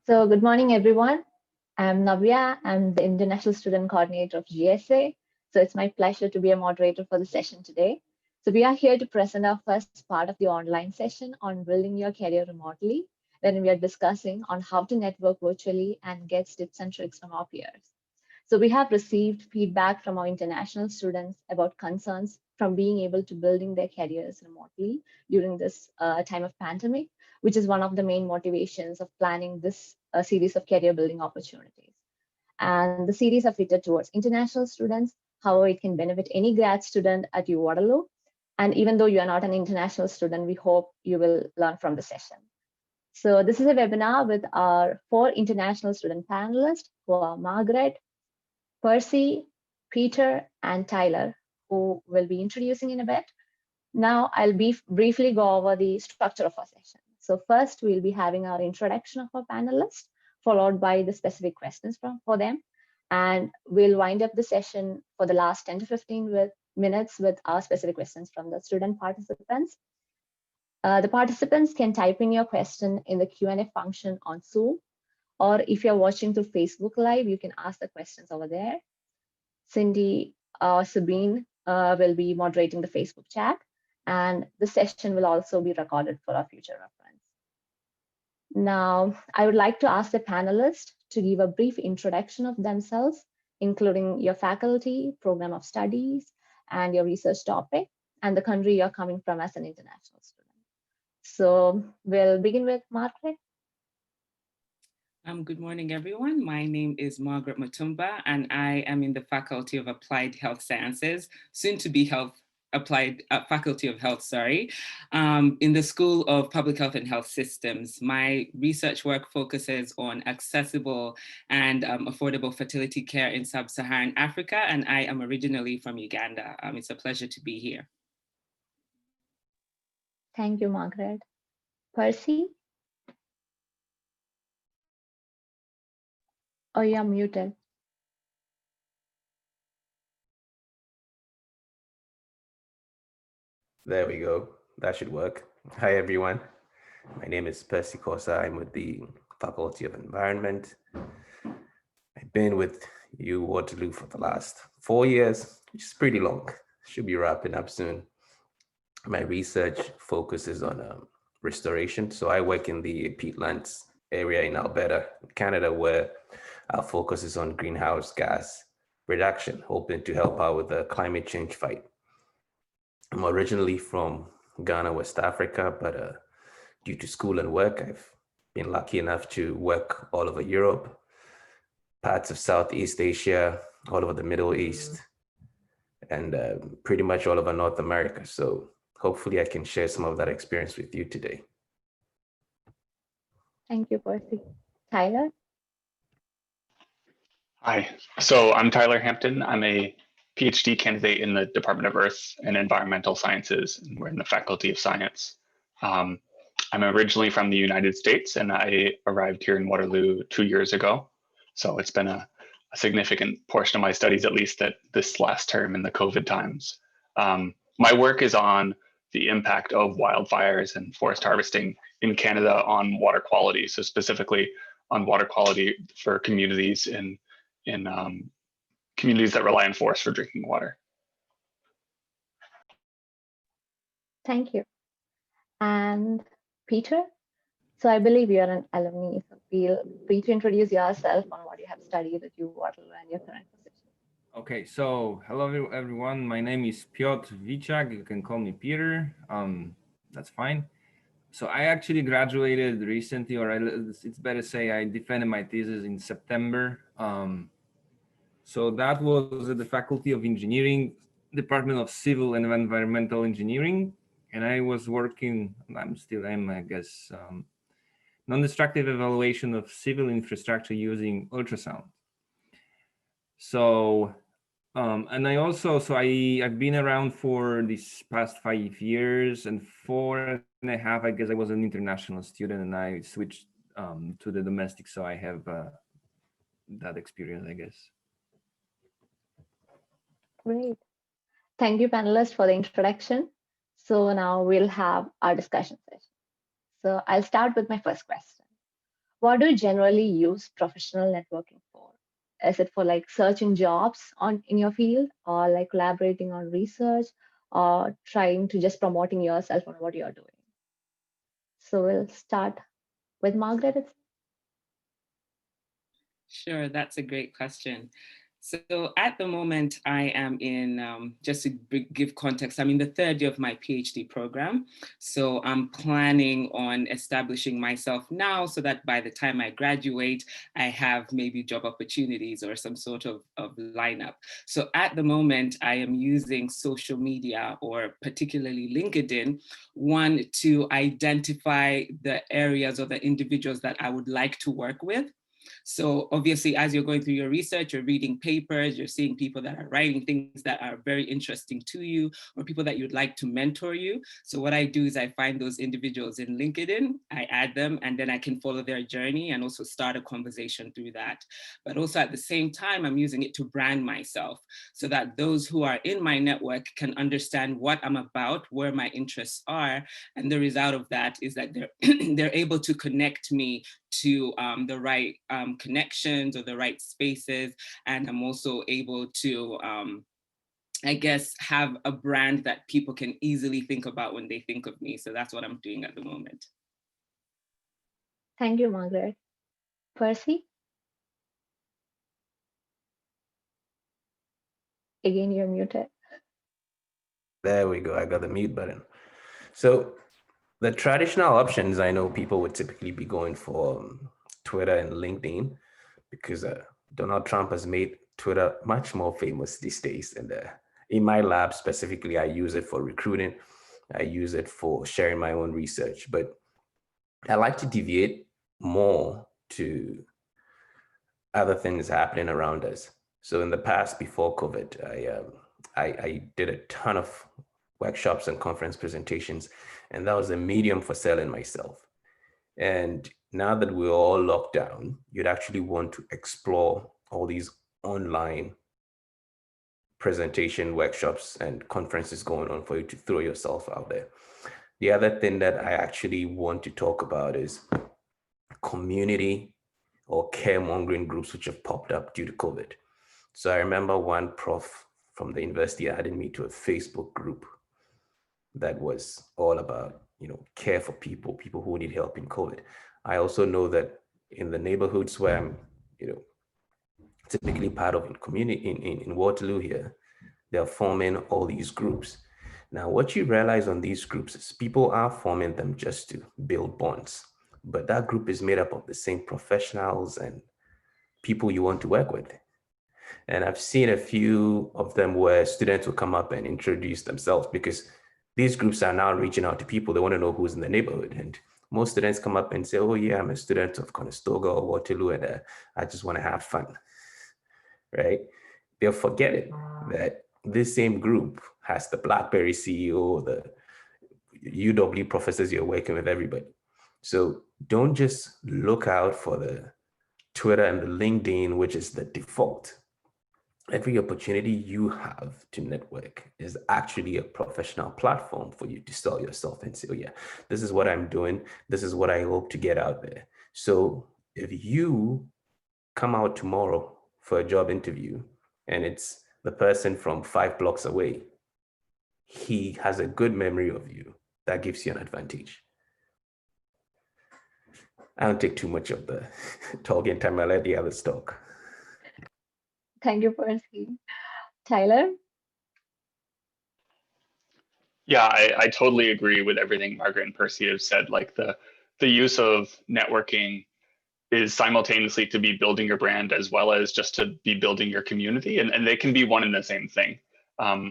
So good morning, everyone. I'm Navya. I'm the International Student Coordinator of GSA. So it's my pleasure to be a moderator for the session today. So we are here to present our first part of the online session on building your career remotely. Then we are discussing on how to network virtually and get tips and tricks from our peers. So we have received feedback from our international students about concerns from being able to building their careers remotely during this time of pandemic, which is one of the main motivations of planning this series of career building opportunities. And the series are fitted towards international students. However, it can benefit any grad student at U Waterloo. And even though you are not an international student, we hope you will learn from the session. So this is a webinar with our 4 international student panelists who are Margaret, Percy, Peter, and Tyler, who will be introducing in a bit. Now I'll briefly go over the structure of our session. So first we'll be having our introduction of our panelists, followed by the specific questions for them. And we'll wind up the session for the last 10 to 15 minutes with our specific questions from the student participants. The participants can type in your question in the Q&A function on Zoom, or if you're watching through Facebook Live, you can ask the questions over there. Cindy or Sabine will be moderating the Facebook chat, and the session will also be recorded for our future reference. Now, I would like to ask the panelists to give a brief introduction of themselves, including your faculty, program of studies, and your research topic, and the country you're coming from as an international student. So we'll begin with Margaret. Good morning, everyone. My name is Margaret Mutumba, and I am in the Faculty of Applied Health Sciences, soon to be Faculty of Health, in the School of Public Health and Health Systems. My research work focuses on accessible and affordable fertility care in sub-Saharan Africa, and I am originally from Uganda. It's a pleasure to be here. Thank you, Margaret. Percy? Oh, you're muted. There we go. That should work. Hi, everyone. My name is Percy Korsah. I'm with the Faculty of Environment. I've been with U Waterloo for the last 4 years, which is pretty long. Should be wrapping up soon. My research focuses on restoration. So I work in the peatlands area in Alberta, Canada, where our focus is on greenhouse gas reduction, hoping to help out with the climate change fight. I'm originally from Ghana, West Africa, but due to school and work, I've been lucky enough to work all over Europe, parts of Southeast Asia, all over the Middle East, and pretty much all over North America. So hopefully I can share some of that experience with you today. Thank you, Percy. Tyler? Hi, so I'm Tyler Hampton. I'm a PhD candidate in the Department of Earth and Environmental Sciences, and we're in the Faculty of Science. I'm originally from the United States, and I arrived here in Waterloo 2 years ago. So it's been a significant portion of my studies, at least at this last term in the COVID times. My work is on the impact of wildfires and forest harvesting in Canada on water quality. So specifically on water quality for communities in communities that rely on forests for drinking water. Thank you. And Peter? So I believe you're an alumni, so feel free to introduce yourself on what you have studied at U Waterloo and your current position. Okay, so hello everyone. My name is Piotr Wiczak. You can call me Peter. That's fine. So I actually graduated recently, or it's better to say I defended my thesis in September. So that was at the Faculty of Engineering, Department of Civil and Environmental Engineering. And I was working, I'm still am, I guess, non-destructive evaluation of civil infrastructure using ultrasound. So, and I also, I've been around for these past 5 years, and 4.5, I guess I was an international student, and I switched to the domestic. So I have that experience, I guess. Great. Thank you, panelists, for the introduction. So now we'll have our discussion session. So I'll start with my first question. What do you generally use professional networking for? Is it for like searching jobs in your field, or like collaborating on research, or trying to just promoting yourself on what you're doing? So we'll start with Margaret. Sure, that's a great question. So at the moment, I am in, just to give context, I'm in the third year of my PhD program. So I'm planning on establishing myself now so that by the time I graduate, I have maybe job opportunities or some sort of lineup. So at the moment, I am using social media, or particularly LinkedIn, one, to identify the areas or the individuals that I would like to work with. So obviously, as you're going through your research, you're reading papers, you're seeing people that are writing things that are very interesting to you, or people that you'd like to mentor you. So what I do is I find those individuals in LinkedIn, I add them, and then I can follow their journey and also start a conversation through that. But also at the same time, I'm using it to brand myself so that those who are in my network can understand what I'm about, where my interests are. And the result of that is that they're, they're able to connect me to the right connections or the right spaces. And I'm also able to, I guess, have a brand that people can easily think about when they think of me. So that's what I'm doing at the moment. Thank you, Margaret. Percy? Again, you're muted. There we go. I got the mute button. So the traditional options, I know people would typically be going for Twitter and LinkedIn, because Donald Trump has made Twitter much more famous these days. And in my lab specifically, I use it for recruiting. I use it for sharing my own research, but I like to deviate more to other things happening around us. So in the past, before COVID, I did a ton of workshops and conference presentations, and that was a medium for selling myself. And now that we're all locked down, you'd actually want to explore all these online presentation workshops and conferences going on for you to throw yourself out there. The other thing that I actually want to talk about is community or caremongering groups which have popped up due to COVID. So I remember one prof from the university added me to a Facebook group that was all about, care for people who need help in COVID. I also know that in the neighborhoods where I'm, typically part of in community in Waterloo here, they're forming all these groups. Now, what you realize on these groups is people are forming them just to build bonds, but that group is made up of the same professionals and people you want to work with. And I've seen a few of them where students will come up and introduce themselves, because these groups are now reaching out to people. They want to know who's in the neighborhood. And most students come up and say, oh yeah, I'm a student of Conestoga or Waterloo, and I just want to have fun, right? They'll forget it that this same group has the BlackBerry CEO, the UW professors you're working with, everybody. So don't just look out for the Twitter and the LinkedIn, which is the default. Every opportunity you have to network is actually a professional platform for you to sell yourself and say, oh yeah, this is what I'm doing. This is what I hope to get out there. So if you come out tomorrow for a job interview and it's the person from 5 blocks away, he has a good memory of you. That gives you an advantage. I don't take too much of the talking time. I let the others talk. Thank you, Percy. Tyler? Yeah, I totally agree with everything Margaret and Percy have said. Like the use of networking is simultaneously to be building your brand as well as just to be building your community, and they can be one and the same thing.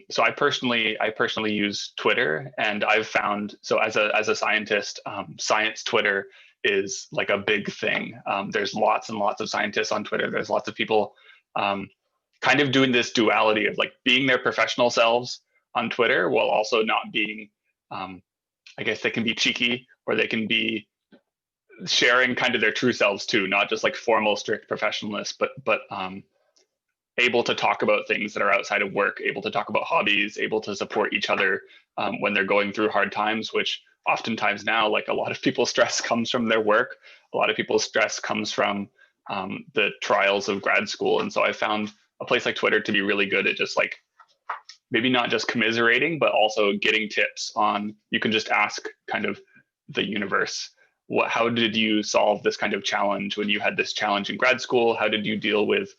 So I personally use Twitter, and I've found, so as a scientist, science Twitter is like a big thing. There's lots and lots of scientists on Twitter. There's lots of people kind of doing this duality of like being their professional selves on Twitter while also not being, I guess they can be cheeky, or they can be sharing kind of their true selves too, not just like formal, strict professionalists, but able to talk about things that are outside of work, able to talk about hobbies, able to support each other when they're going through hard times, which oftentimes now, like a lot of people's stress comes from their work. A lot of people's stress comes from the trials of grad school. And so I found a place like Twitter to be really good at just like, maybe not just commiserating, but also getting tips on, you can just ask kind of the universe, how did you solve this kind of challenge when you had this challenge in grad school? How did you deal with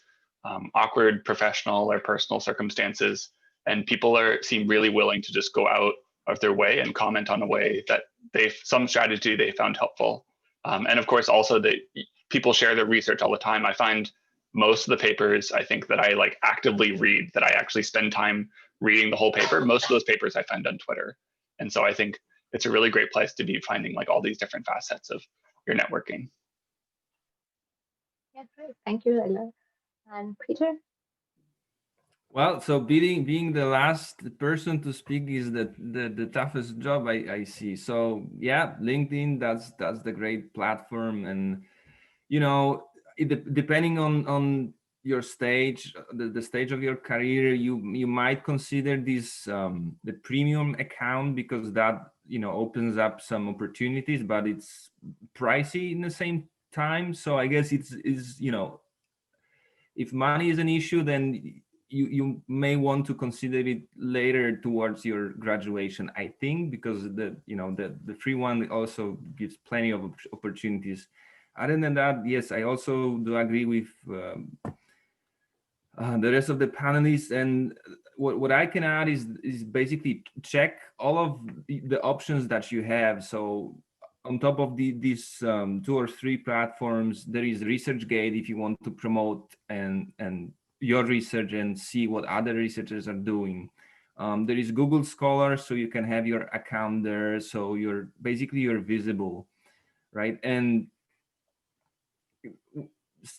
awkward professional or personal circumstances? And people seem really willing to just go out of their way and comment on a way that some strategy they found helpful. And of course, also that people share their research all the time. I find most of the papers, I think, that I like actively read, that I actually spend time reading the whole paper, most of those papers I find on Twitter. And so I think it's a really great place to be finding like all these different facets of your networking. Yeah, great. Thank you, Tyler. And Peter? Well, so being the last person to speak is the toughest job I see. So yeah, LinkedIn, that's the great platform. And you know, depending on your stage, the stage of your career, you might consider this the premium account, because that, you know, opens up some opportunities, but it's pricey in the same time. So I guess it's you know, if money is an issue, then you may want to consider it later towards your graduation, I think, because the free one also gives plenty of opportunities. Other than that, yes, I also do agree with the rest of the panelists. And what I can add is basically check all of the options that you have. So on top of these 2 or 3 platforms, there is ResearchGate if you want to promote and your research and see what other researchers are doing. There is Google Scholar, so you can have your account there, so you're visible, right? And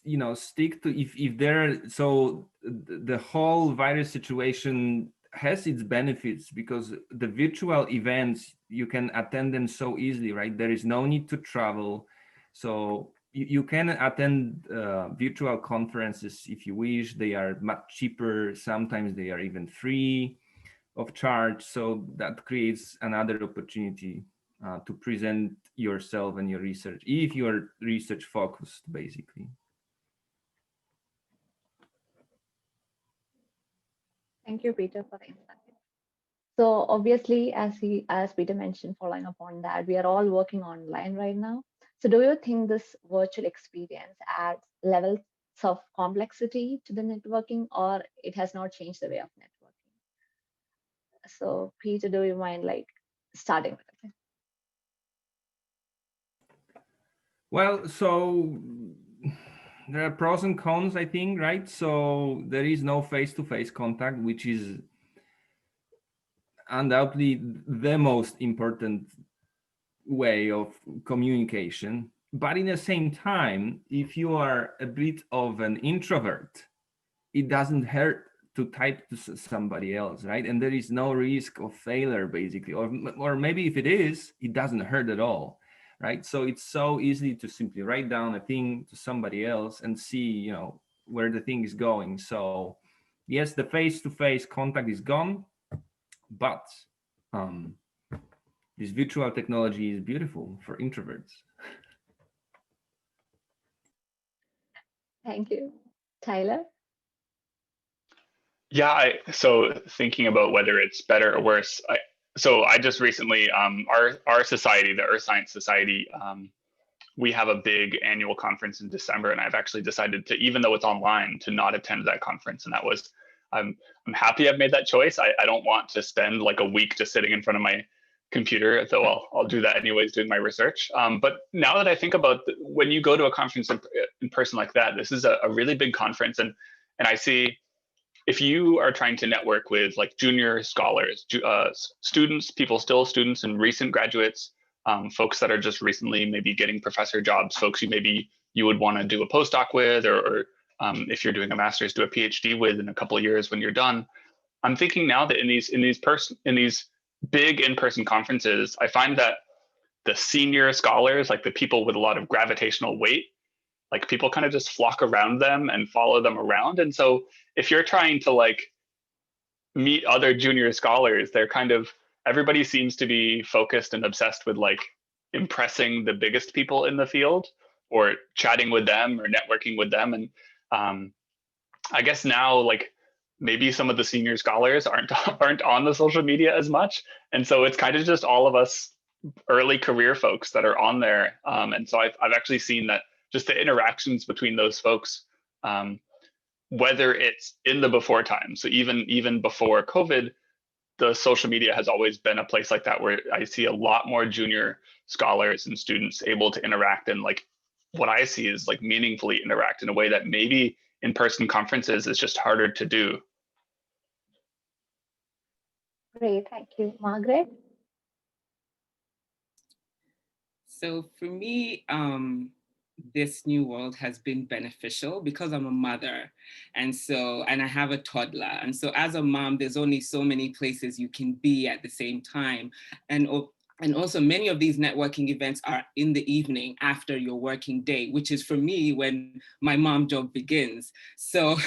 you know, stick to if there. So the whole virus situation has its benefits, because the virtual events, you can attend them so easily, right? There is no need to travel, so you can attend virtual conferences if you wish. They are much cheaper. Sometimes they are even free of charge. So that creates another opportunity to present yourself and your research, if you're research focused, basically. Thank you, Peter, for the insight. So obviously, as Peter mentioned, following up on that, we are all working online right now. So do you think this virtual experience adds levels of complexity to the networking, or it has not changed the way of networking? So Peter, do you mind like starting with it? Well, so there are pros and cons, I think, right? So there is no face-to-face contact, which is undoubtedly the most important way of communication. But in the same time, if you are a bit of an introvert, it doesn't hurt to type to somebody else, right? And there is no risk of failure, basically. Or maybe if it is, it doesn't hurt at all, right? So it's so easy to simply write down a thing to somebody else and see, you know, where the thing is going. So yes, the face-to-face contact is gone, but this virtual technology is beautiful for introverts. Thank you. Tyler? Yeah, so thinking about whether it's better or worse, I just recently, our society, the Earth Science Society, we have a big annual conference in December, and I've actually decided to, even though it's online, to not attend that conference. And that was, I'm happy I've made that choice. I don't want to spend like a week just sitting in front of my computer, though I'll do that anyways, doing my research. But now that I think about when you go to a conference in person like that, this is a really big conference, and I see, if you are trying to network with like junior scholars, students, students and recent graduates, folks that are just recently maybe getting professor jobs, folks you would want to do a postdoc with, or if you're doing a master's, do a PhD with in a couple of years when you're done. I'm thinking now that in these big in-person conferences, I find that the senior scholars, like the people with a lot of gravitational weight, like people kind of just flock around them and follow them around. And so if you're trying to like meet other junior scholars, they're kind of, everybody seems to be focused and obsessed with like impressing the biggest people in the field or chatting with them or networking with them. And I guess now like maybe some of the senior scholars aren't on the social media as much. And so it's kind of just all of us early career folks that are on there. And so I've actually seen that just the interactions between those folks, whether it's in the before time, so even before COVID, the social media has always been a place like that where I see a lot more junior scholars and students able to interact and like what I see is like meaningfully interact in a way that maybe in-person conferences is just harder to do. Great, thank you. Margaret? So for me, this new world has been beneficial because I'm a mother. And I have a toddler. And so as a mom, there's only so many places you can be at the same time. And also many of these networking events are in the evening after your working day, which is for me when my mom job begins. So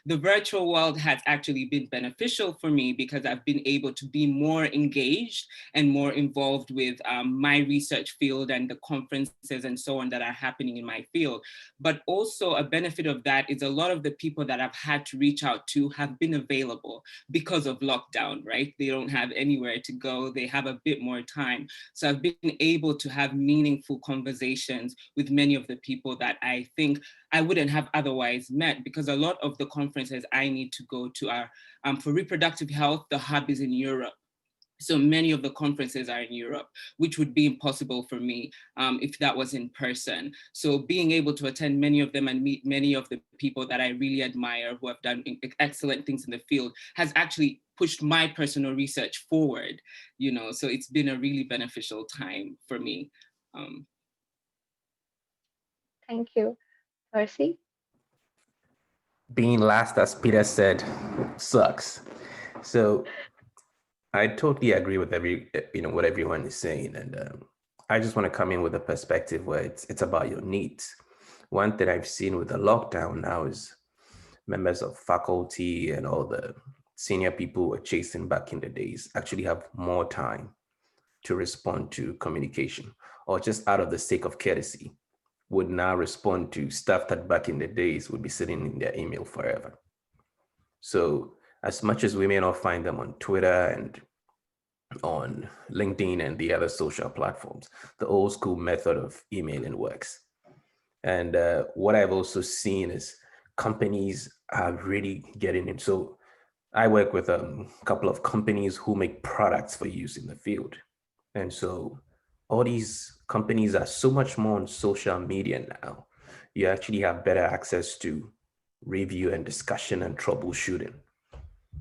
the virtual world has actually been beneficial for me because I've been able to be more engaged and more involved with my research field and the conferences and so on that are happening in my field. But also a benefit of that is a lot of the people that I've had to reach out to have been available because of lockdown, right? They don't have anywhere to go. They have a bit more time. So I've been able to have meaningful conversations with many of the people that I think I wouldn't have otherwise met, because a lot of the conferences I need to go to are for reproductive health. The hub is in Europe. So many of the conferences are in Europe, which would be impossible for me if that was in person. So being able to attend many of them and meet many of the people that I really admire who have done excellent things in the field has actually pushed my personal research forward, so it's been a really beneficial time for me. Thank you. Percy? Being last, as Peter said, sucks. So I totally agree with what everyone is saying, and I just want to come in with a perspective where it's about your needs. One thing I've seen with the lockdown now is members of faculty and all the senior people who were chasing back in the days actually have more time to respond to communication, or just out of the sake of courtesy, would now respond to stuff that back in the days would be sitting in their email forever. So as much as we may not find them on Twitter and on LinkedIn and the other social platforms, the old school method of emailing works. And what I've also seen is companies are really getting in. So I work with a couple of companies who make products for use in the field. And so all these companies are so much more on social media now. You actually have better access to review and discussion and troubleshooting.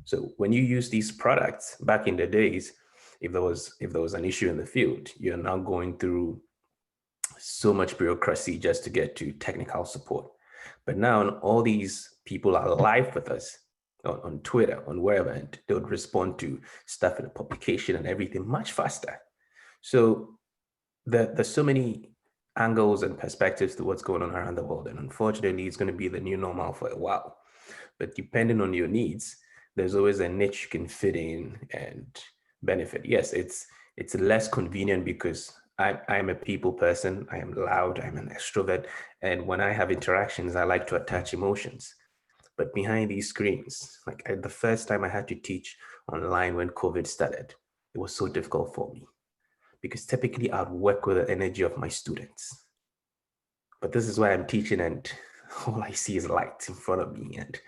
So when you use these products back in the days, if there was an issue in the field, you're now going through so much bureaucracy just to get to technical support. But now all these people are live with us on Twitter, on wherever, and they would respond to stuff in the publication and everything much faster. So there's so many angles and perspectives to what's going on around the world. And unfortunately, it's going to be the new normal for a while. But depending on your needs, there's always a niche you can fit in and benefit. Yes, it's less convenient because I'm a people person. I am loud. I'm an extrovert. And when I have interactions, I like to attach emotions. But behind these screens, the first time I had to teach online when COVID started, it was so difficult for me because typically I'd work with the energy of my students. But this is why I'm teaching and all I see is light in front of me. And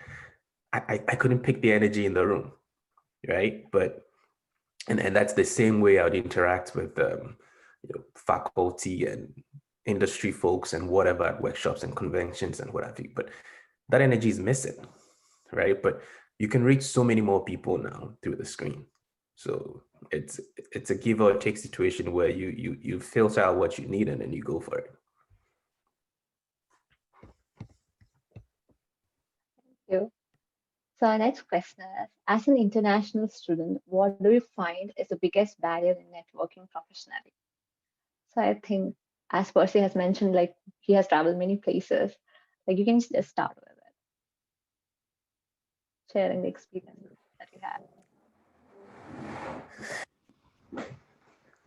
I couldn't pick the energy in the room, right? But and that's the same way I would interact with faculty and industry folks and whatever at workshops and conventions and what have you. But that energy is missing, right? But you can reach so many more people now through the screen. So it's a give or take situation where you filter out what you need and then you go for it. Thank you. So our next question is, as an international student, what do you find is the biggest barrier in networking professionally? So I think, as Percy has mentioned, like he has traveled many places, like you can just start with it, sharing the experiences that you had.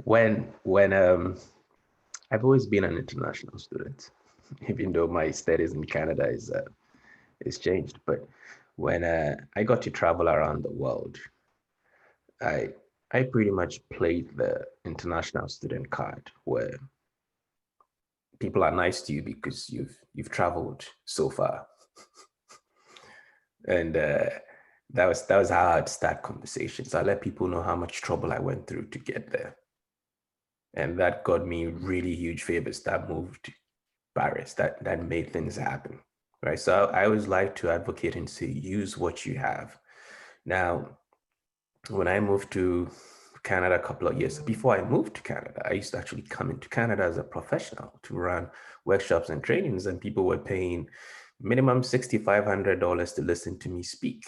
When I've always been an international student, even though my studies in Canada is changed. But when I got to travel around the world, I I pretty much played the international student card, where people are nice to you because you've traveled so far, and that was how I'd start conversations. I let people know how much trouble I went through to get there, and that got me really huge favors. That moved barriers. That made things happen, right? So I always like to advocate and say, use what you have. Now, when I moved to Canada a couple of years before I moved to Canada, I used to actually come into Canada as a professional to run workshops and trainings, and people were paying minimum $6,500 to listen to me speak.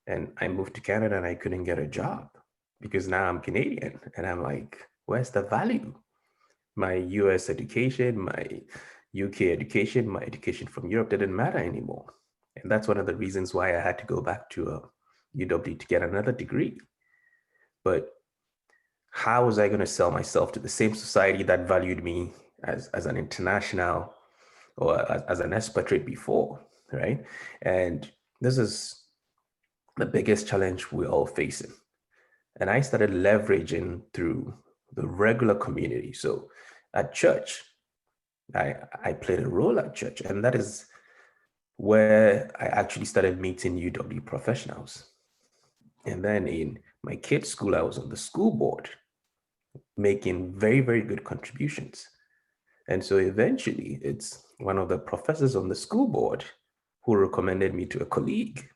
And I moved to Canada and I couldn't get a job because now I'm Canadian, and I'm like, where's the value? My US education, my UK education, my education from Europe didn't matter anymore. And that's one of the reasons why I had to go back to UW to get another degree. But how was I going to sell myself to the same society that valued me as an international or as an expatriate before, right? And this is the biggest challenge we're all facing. And I started leveraging through the regular community. So at church, I played a role at church, and that is where I actually started meeting UW professionals. And then in my kids' school, I was on the school board, making very, very good contributions. And so eventually, it's one of the professors on the school board who recommended me to a colleague,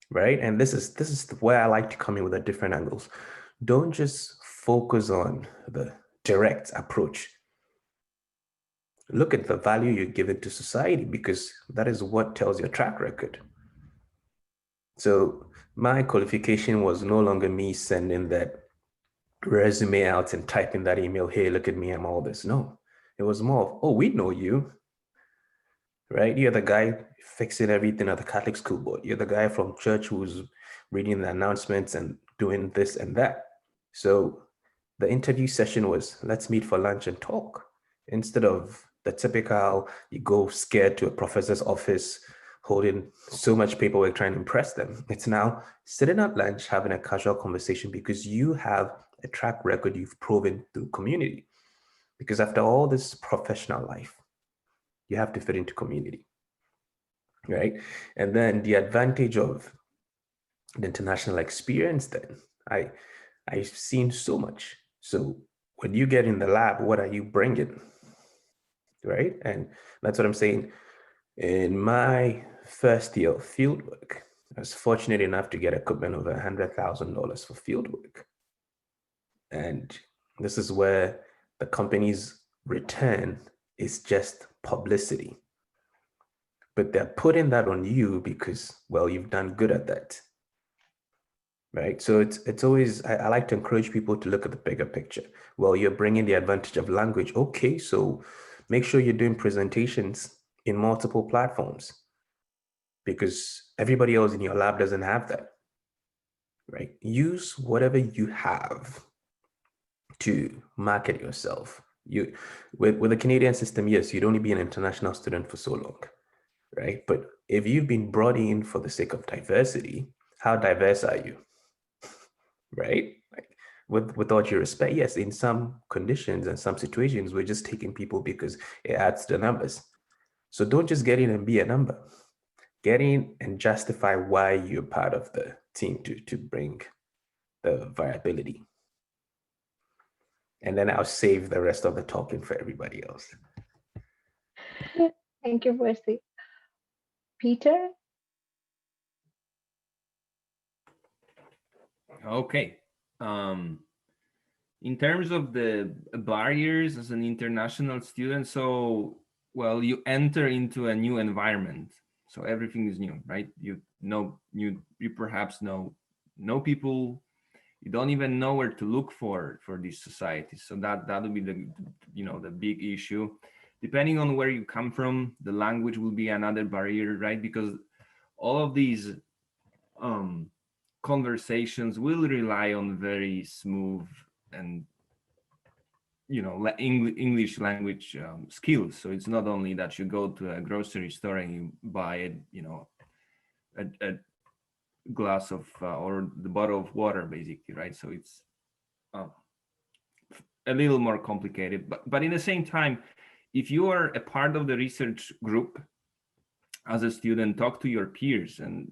right? And this is where I like to come in with a different angles. Don't just focus on the direct approach. Look at the value you're giving to society, because that is what tells your track record. So my qualification was no longer me sending that resume out and typing that email, hey, look at me, I'm all this. No, it was more of, oh, we know you, right? You're the guy fixing everything at the Catholic school board. You're the guy from church who's reading the announcements and doing this and that. So the interview session was, let's meet for lunch and talk, instead of the typical, you go scared to a professor's office, holding so much paperwork, trying to impress them. It's now sitting at lunch, having a casual conversation because you have a track record you've proven through community. Because after all this professional life, you have to fit into community, right? And then the advantage of the international experience, then I've seen so much. So when you get in the lab, what are you bringing, right? And that's what I'm saying. In my first year of fieldwork, I was fortunate enough to get equipment of $100,000 for fieldwork. And this is where the company's return is just publicity. But they're putting that on you because, well, you've done good at that. Right. So it's always, I like to encourage people to look at the bigger picture. Well, you're bringing the advantage of language. Okay, so make sure you're doing presentations in multiple platforms, because everybody else in your lab doesn't have that. Right. Use whatever you have to market yourself. You with the Canadian system, yes, you'd only be an international student for so long, right? But if you've been brought in for the sake of diversity, how diverse are you? Right? Like, with all due respect, yes, in some conditions and some situations, we're just taking people because it adds to the numbers. So don't just get in and be a number. Get in and justify why you're part of the team to bring the viability. And then I'll save the rest of the talking for everybody else. Thank you, Percy. Peter? Okay. In terms of the barriers as an international student, so, well, you enter into a new environment, so everything is new, right? You perhaps know people. You don't even know where to look for these societies. So that would be the big issue. Depending on where you come from, the language will be another barrier, right? Because all of these conversations will rely on very smooth and English language skills. So it's not only that you go to a grocery store and you buy a glass of or the bottle of water, basically, right? So it's a little more complicated, but in the same time, if you are a part of the research group as a student, talk to your peers. And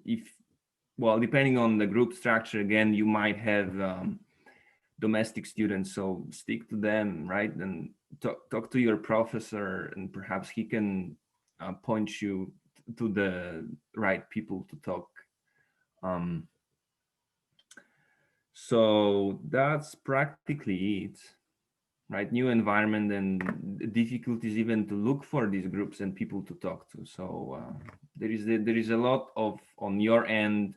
depending on the group structure, again, you might have domestic students, so stick to them, right? And talk to your professor, and perhaps he can point you to the right people to talk. So that's practically it, right? New environment and difficulties even to look for these groups and people to talk to. So there is a lot of on your end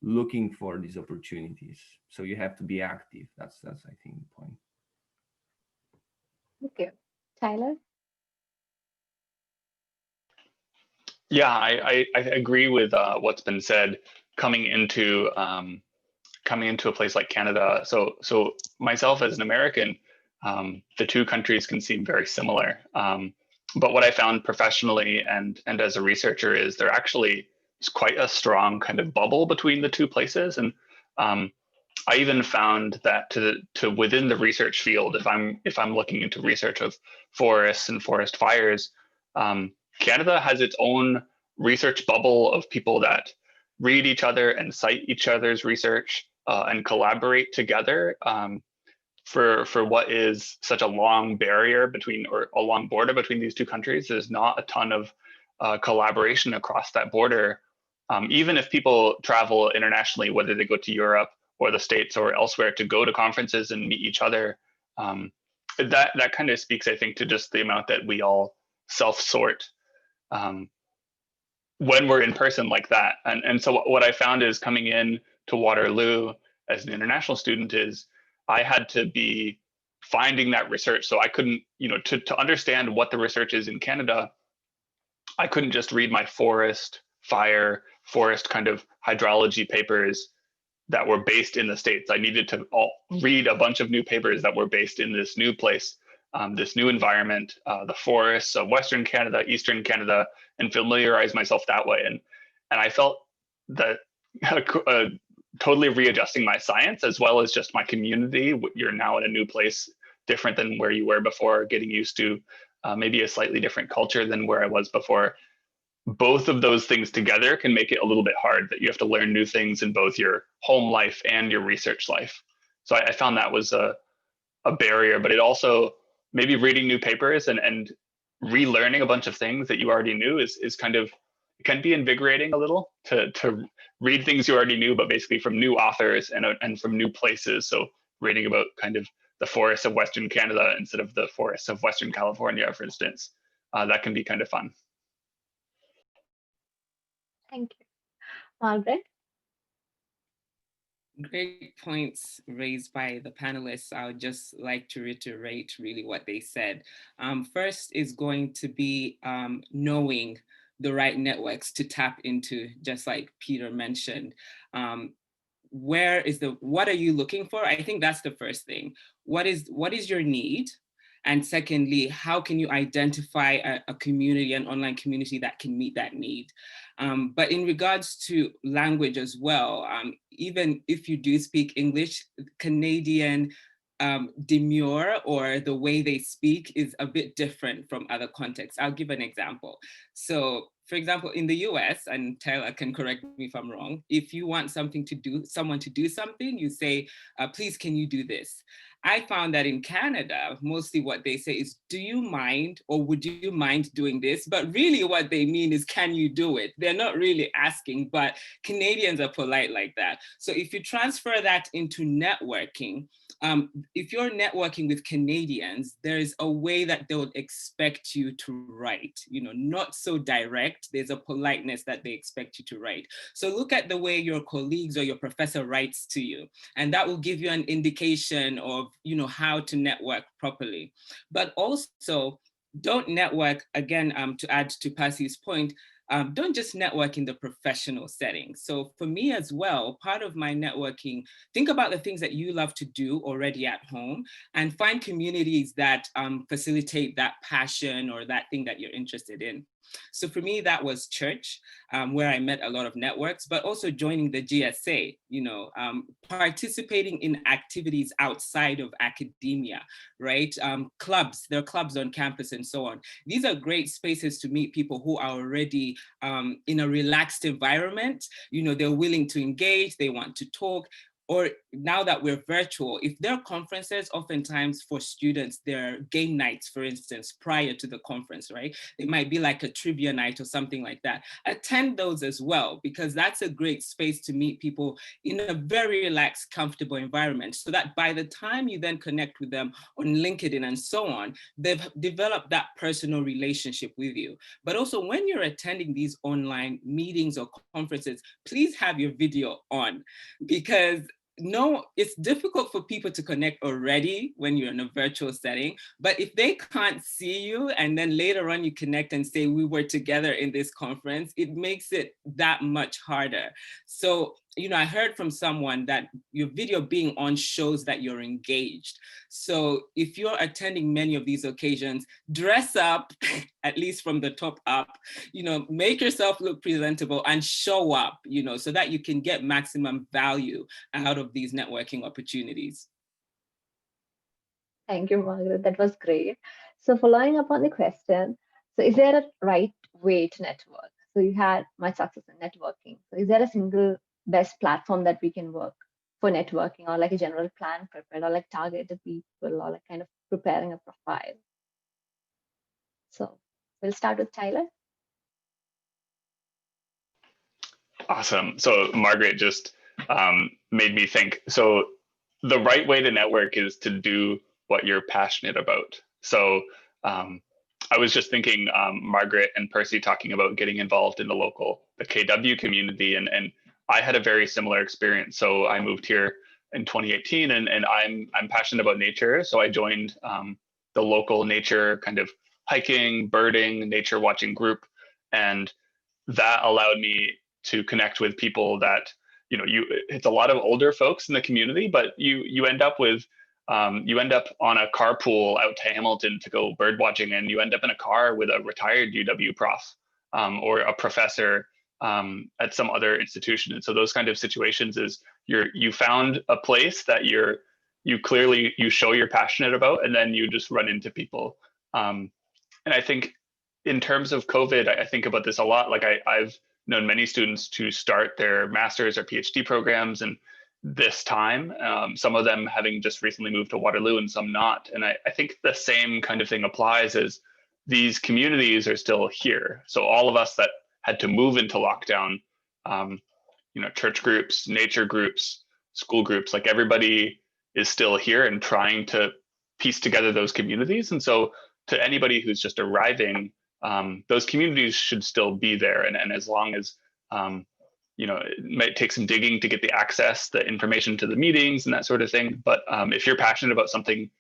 looking for these opportunities. So you have to be active. That's I think the point. Okay, Tyler. Yeah, I agree with what's been said. Coming into a place like Canada, so myself as an American, the two countries can seem very similar. But what I found professionally and as a researcher is there actually is quite a strong kind of bubble between the two places. And I even found that to within the research field, if I'm looking into research of forests and forest fires, Canada has its own research bubble of people that read each other and cite each other's research and collaborate together for what is such a long barrier between, or a long border between these two countries. There's not a ton of collaboration across that border. Even if people travel internationally, whether they go to Europe or the States or elsewhere to go to conferences and meet each other, that kind of speaks, I think, to just the amount that we all self-sort when we're in person like that. And so what I found is coming in to Waterloo as an international student is I had to be finding that research. So I couldn't, to understand what the research is in Canada, I couldn't just read my forest kind of hydrology papers that were based in the States. I needed to read a bunch of new papers that were based in this new place, this new environment, the forests of Western Canada, Eastern Canada, and familiarize myself that way. And I felt that totally readjusting my science as well as just my community. You're now in a new place, different than where you were before, getting used to maybe a slightly different culture than where I was before. Both of those things together can make it a little bit hard, that you have to learn new things in both your home life and your research life. So I found that was a barrier, but it also, maybe reading new papers and relearning a bunch of things that you already knew is kind of, it can be invigorating a little to read things you already knew, but basically from new authors and from new places. So reading about kind of the forests of Western Canada instead of the forests of Western California, for instance, that can be kind of fun. Thank you. Margaret? Great points raised by the panelists. I would just like to reiterate really what they said. First is going to be knowing the right networks to tap into, just like Peter mentioned. What are you looking for? I think that's the first thing. What is your need? And secondly, how can you identify a community, an online community that can meet that need? But in regards to language as well, even if you do speak English, Canadian demure or the way they speak is a bit different from other contexts. I'll give an example. So for example, in the US, and Tyler can correct me if I'm wrong, if you want someone to do something, you say, please, can you do this? I found that in Canada, mostly what they say is, do you mind, or would you mind doing this? But really what they mean is, can you do it? They're not really asking, but Canadians are polite like that. So if you transfer that into networking, if you're networking with Canadians, there's a way that they would expect you to write, not so direct. There's a politeness that they expect you to write. So look at the way your colleagues or your professor writes to you, and that will give you an indication of, how to network properly. But also, don't network, again, to add to Percy's point, don't just network in the professional setting. So for me as well, part of my networking, think about the things that you love to do already at home and find communities that facilitate that passion or that thing that you're interested in. So for me, that was church, where I met a lot of networks, but also joining the GSA, participating in activities outside of academia, right? Clubs, there are clubs on campus and so on. These are great spaces to meet people who are already in a relaxed environment. They're willing to engage, they want to talk. Or now that we're virtual, if there are conferences, oftentimes for students, there are game nights, for instance, prior to the conference, right? It might be like a trivia night or something like that. Attend those as well, because that's a great space to meet people in a very relaxed, comfortable environment, so that by the time you then connect with them on LinkedIn and so on, they've developed that personal relationship with you. But also when you're attending these online meetings or conferences, please have your video on, because it's difficult for people to connect already when you're in a virtual setting, but if they can't see you and then later on you connect and say we were together in this conference, it makes it that much harder. So, I heard from someone that your video being on shows that you're engaged. So if you're attending many of these occasions, dress up, at least from the top up, make yourself look presentable and show up, so that you can get maximum value out of these networking opportunities. Thank you, Margaret. That was great. So following up on the question, so is there a right way to network? So you had much success in networking. So is there a single best platform that we can work for networking, or like a general plan prepared, or like targeted people, or like kind of preparing a profile? So we'll start with Tyler. Awesome. So Margaret just made me think. So the right way to network is to do what you're passionate about. So I was just thinking, Margaret and Percy talking about getting involved in the KW community, and I had a very similar experience. So I moved here in 2018, and I'm passionate about nature. So I joined the local nature kind of hiking, birding, nature watching group, and that allowed me to connect with people that it's a lot of older folks in the community, but you end up with you end up on a carpool out to Hamilton to go bird watching, and you end up in a car with a retired UW prof or a professor at some other institution. And so those kind of situations is you found a place that you clearly show you're passionate about, and then you just run into people. And I think in terms of COVID, I think about this a lot. Like I've known many students to start their master's or PhD programs, and this time, some of them having just recently moved to Waterloo and some not. And I think the same kind of thing applies, as these communities are still here. So all of us that had to move into lockdown, church groups, nature groups, school groups, like everybody is still here and trying to piece together those communities. And so to anybody who's just arriving, those communities should still be there. And as long as, it might take some digging to get the access, the information to the meetings and that sort of thing. But if you're passionate about something,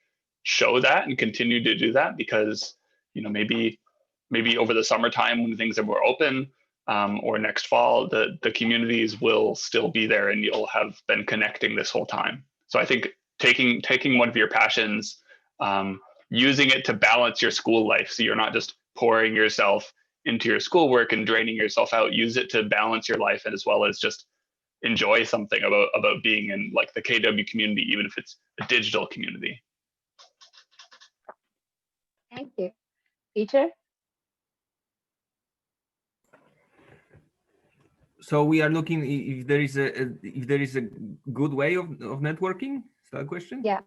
show that and continue to do that, because, maybe over the summertime when things are more open, or next fall, the communities will still be there and you'll have been connecting this whole time. So I think taking one of your passions, using it to balance your school life, so you're not just pouring yourself into your schoolwork and draining yourself out. Use it to balance your life, and as well as just enjoy something about being in like the KW community, even if it's a digital community. Thank you. Peter? So we are looking if there is a good way of networking. Is that a question? Yeah.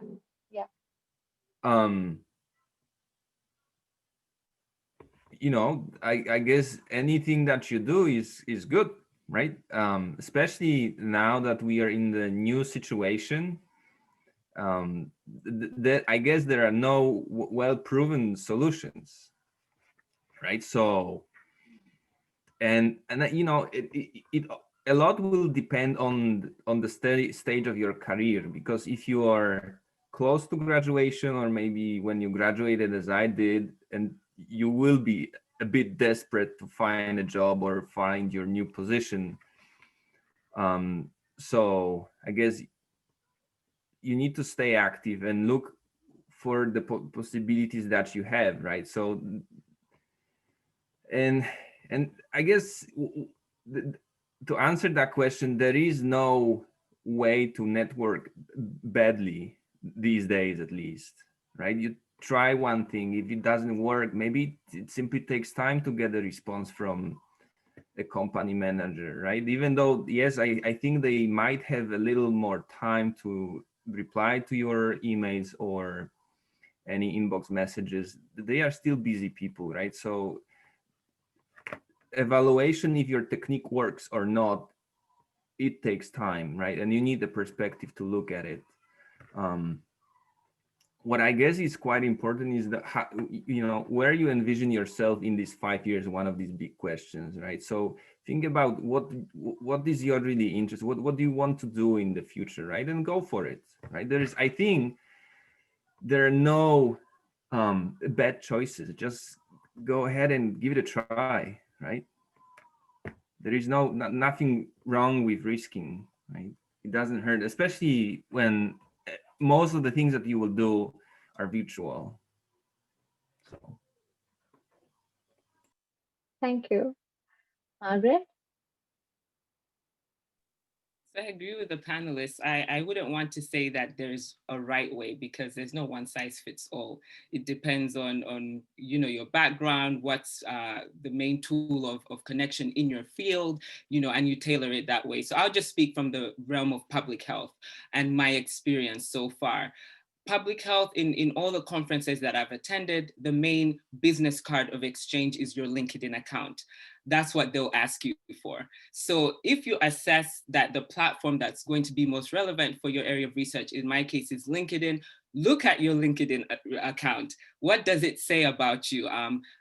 I guess anything that you do is good, right? Especially now that we are in the new situation. I guess there are no well-proven solutions, right? So, and it a lot will depend on the stage of your career, because if you are close to graduation, or maybe when you graduated as I did, and you will be a bit desperate to find a job or find your new position. So I guess you need to stay active and look for the possibilities that you have, right? So, and I guess to answer that question, there is no way to network badly these days, at least, right? You try one thing, if it doesn't work, maybe it simply takes time to get a response from a company manager, right? Even though, yes, I think they might have a little more time to reply to your emails or any inbox messages, they are still busy people, right? So evaluation if your technique works or not, it takes time, right? And you need the perspective to look at it. What I guess is quite important is that how, where you envision yourself in these 5 years, one of these big questions, right? So think about what is your really interest, what do you want to do in the future, right? And go for it, right? I think there are no bad choices. Just go ahead and give it a try, right? There is nothing wrong with risking, right? It doesn't hurt, especially when most of the things that you will do are virtual. So. Thank you. Margaret? So I agree with the panelists. I wouldn't want to say that there's a right way, because there's no one size fits all. It depends on your background, what's the main tool of connection in your field, and you tailor it that way. So I'll just speak from the realm of public health and my experience so far. Public health, in all the conferences that I've attended, the main business card of exchange is your LinkedIn account. That's what they'll ask you for. So if you assess that the platform that's going to be most relevant for your area of research, in my case is LinkedIn, look at your LinkedIn account. What does it say about you?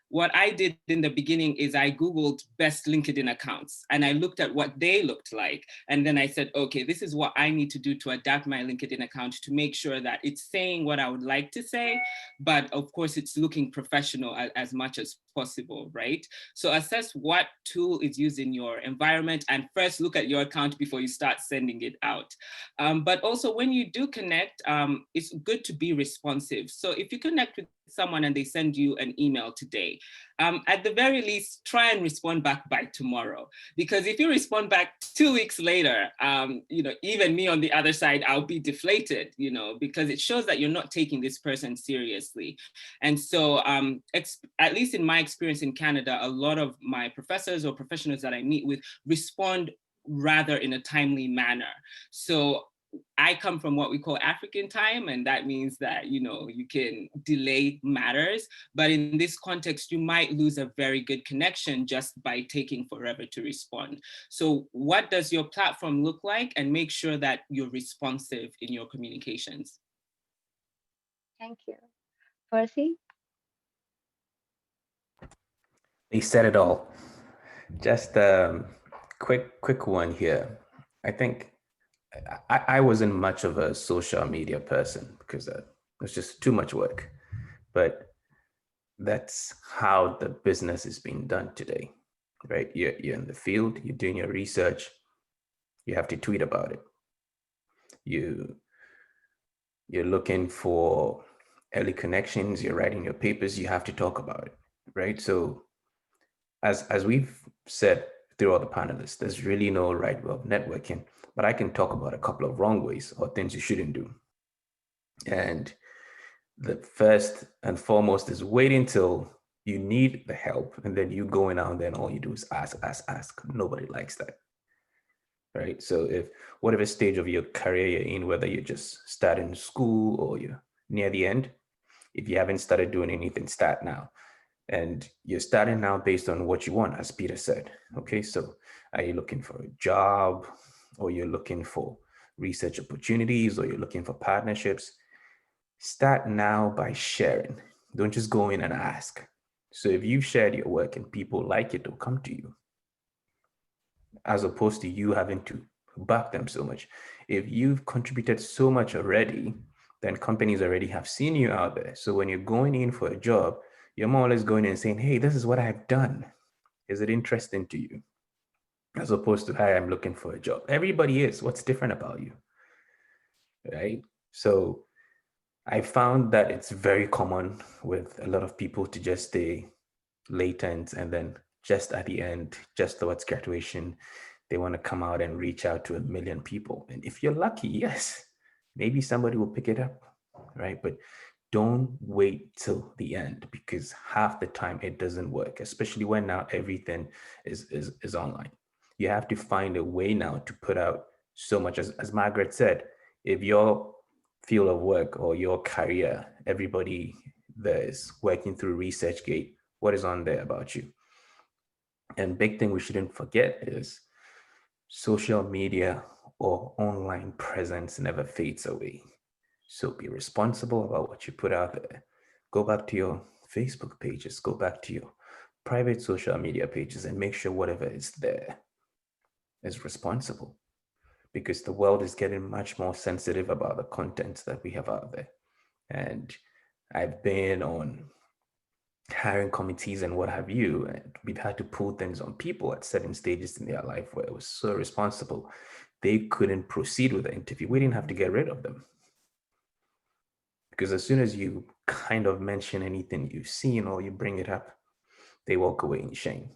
What I did in the beginning is I Googled best LinkedIn accounts and I looked at what they looked like. And then I said, okay, this is what I need to do to adapt my LinkedIn account to make sure that it's saying what I would like to say, but of course it's looking professional as much as possible, right? So assess what tool is used in your environment and first look at your account before you start sending it out. But also when you do connect, it's good to be responsive. So if you connect with someone and they send you an email today, at the very least, try and respond back by tomorrow. Because if you respond back 2 weeks later, even me on the other side, I'll be deflated, because it shows that you're not taking this person seriously. And so at least in my experience in Canada, a lot of my professors or professionals that I meet with respond rather in a timely manner. So I come from what we call African time, and that means that, you can delay matters, but in this context, you might lose a very good connection just by taking forever to respond. So what does your platform look like? And make sure that you're responsive in your communications. Thank you. Percy? They said it all. Just a quick one here. I think I wasn't much of a social media person because it was just too much work. But that's how the business is being done today, right? You're in the field, you're doing your research, you have to tweet about it. You're looking for early connections, you're writing your papers, you have to talk about it, right? So as we've said through all the panelists, there's really no right way of networking, but I can talk about a couple of wrong ways or things you shouldn't do. And the first and foremost is waiting till you need the help, and then you going out and then all you do is ask. Nobody likes that, right? So if whatever stage of your career you're in, whether you're just starting school or you're near the end, if you haven't started doing anything, start now. And you're starting now based on what you want, as Peter said. Okay, so are you looking for a job, or you're looking for research opportunities, or you're looking for partnerships? Start now by sharing. Don't just go in and ask. So if you've shared your work and people like it, they'll come to you, as opposed to you having to back them so much. If you've contributed so much already, then companies already have seen you out there. So when you're going in for a job, You're more or less going in and saying, hey, this is what I've done. Is it interesting to you? As opposed to, hi, I'm looking for a job. Everybody is. What's different about you? Right? So I found that it's very common with a lot of people to just stay latent, and then just at the end, just towards graduation, they want to come out and reach out to a million people. And if you're lucky, yes, maybe somebody will pick it up, right? But don't wait till the end, because half the time it doesn't work, especially when now everything is online. You have to find a way now to put out so much. As Margaret said, if your field of work or your career, everybody that is working through ResearchGate, what is on there about you? And big thing we shouldn't forget is social media or online presence never fades away. So be responsible about what you put out there. Go back to your Facebook pages, go back to your private social media pages, and make sure whatever is there is responsible, because the world is getting much more sensitive about the content that we have out there. And I've been on hiring committees and what have you, and we've had to pull things on people at certain stages in their life where it was so responsible they couldn't proceed with the interview. We didn't have to get rid of them, because as soon as you kind of mention anything you've seen or you bring it up, they walk away in shame,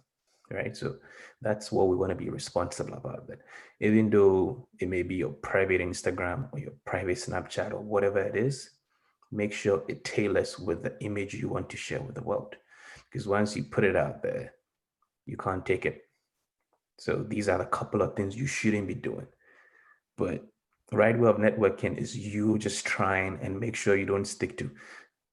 right? So that's what we want to be responsible about. That even though it may be your private Instagram or your private Snapchat or whatever it is, make sure it tailors with the image you want to share with the world. Because once you put it out there, you can't take it. So these are the couple of things you shouldn't be doing. But the right way of networking is you just trying and make sure you don't stick to,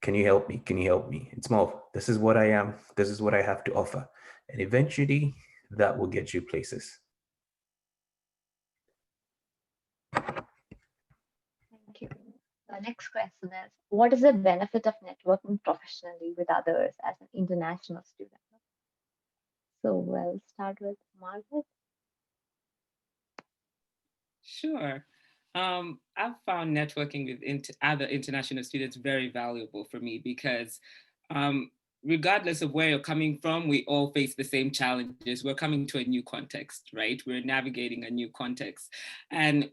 can you help me? Can you help me? It's more of, this is what I am. This is what I have to offer. And eventually that will get you places. Thank you. The next question is, what is the benefit of networking professionally with others as an international student? So we'll start with Margaret. Sure. I've found networking with other international students very valuable for me, because regardless of where you're coming from, we all face the same challenges. We're coming to a new context, right? We're navigating a new context. And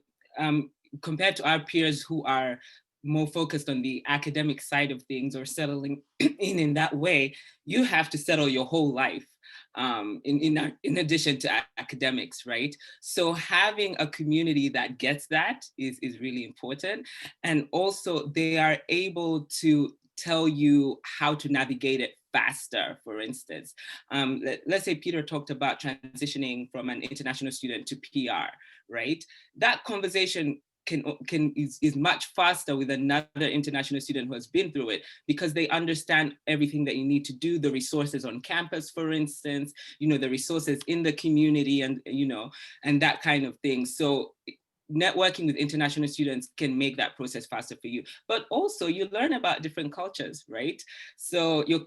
compared to our peers who are more focused on the academic side of things or settling in that way, you have to settle your whole life. In addition to academics, right? So having a community that gets that is really important. And also they are able to tell you how to navigate it faster. For instance, let's say Peter talked about transitioning from an international student to PR, right? That conversation is much faster with another international student who has been through it, because they understand everything that you need to do, the resources on campus, for instance, the resources in the community, and and that kind of thing. So networking with international students can make that process faster for you. But also you learn about different cultures, right? So you're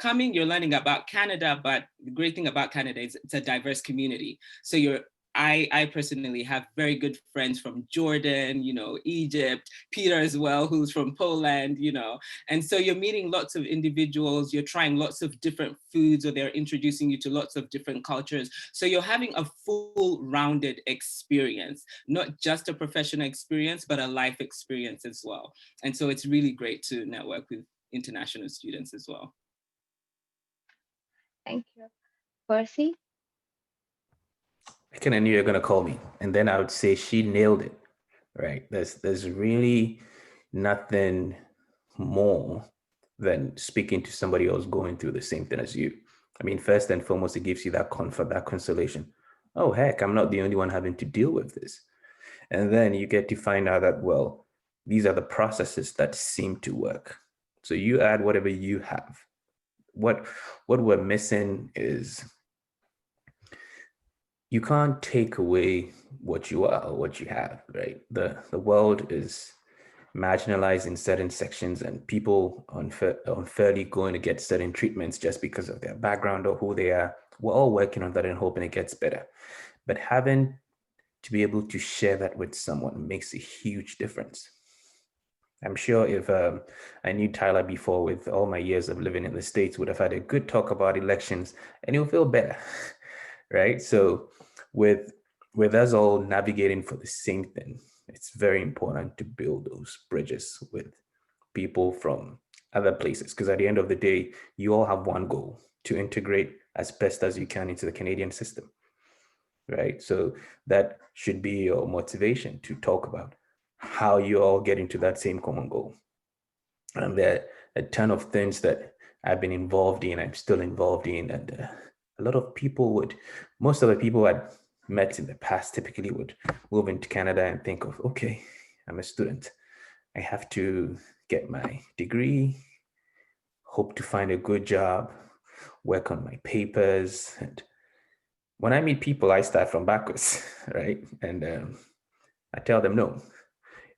learning about Canada, but the great thing about Canada is it's a diverse community. So I personally have very good friends from Jordan, Egypt, Peter as well, who's from Poland, and so you're meeting lots of individuals, you're trying lots of different foods, or they're introducing you to lots of different cultures. So you're having a full rounded experience, not just a professional experience, but a life experience as well. And so it's really great to network with international students as well. Thank you. Percy? I kind of knew you were gonna call me, and then I would say she nailed it, right? There's really nothing more than speaking to somebody else going through the same thing as you. I mean, first and foremost, it gives you that comfort, that consolation. Oh, heck, I'm not the only one having to deal with this. And then you get to find out that, well, these are the processes that seem to work. So you add whatever you have. What we're missing is, you can't take away what you are or what you have, right? The world is marginalized in certain sections, and people unfairly going to get certain treatments just because of their background or who they are. We're all working on that and hoping it gets better. But having to be able to share that with someone makes a huge difference. I'm sure if I knew Tyler before, with all my years of living in the States, would have had a good talk about elections, and he'll feel better, right? So with us all navigating for the same thing, it's very important to build those bridges with people from other places, because at the end of the day, you all have one goal: to integrate as best as you can into the Canadian system, right? So that should be your motivation to talk about how you all get into that same common goal. And there are a ton of things that I've been involved in, I'm still involved in, and a lot of people most of the people I'd met in the past typically would move into Canada and think of, okay, I'm a student, I have to get my degree, hope to find a good job, work on my papers. And when I meet people, I start from backwards, right? And I tell them, no,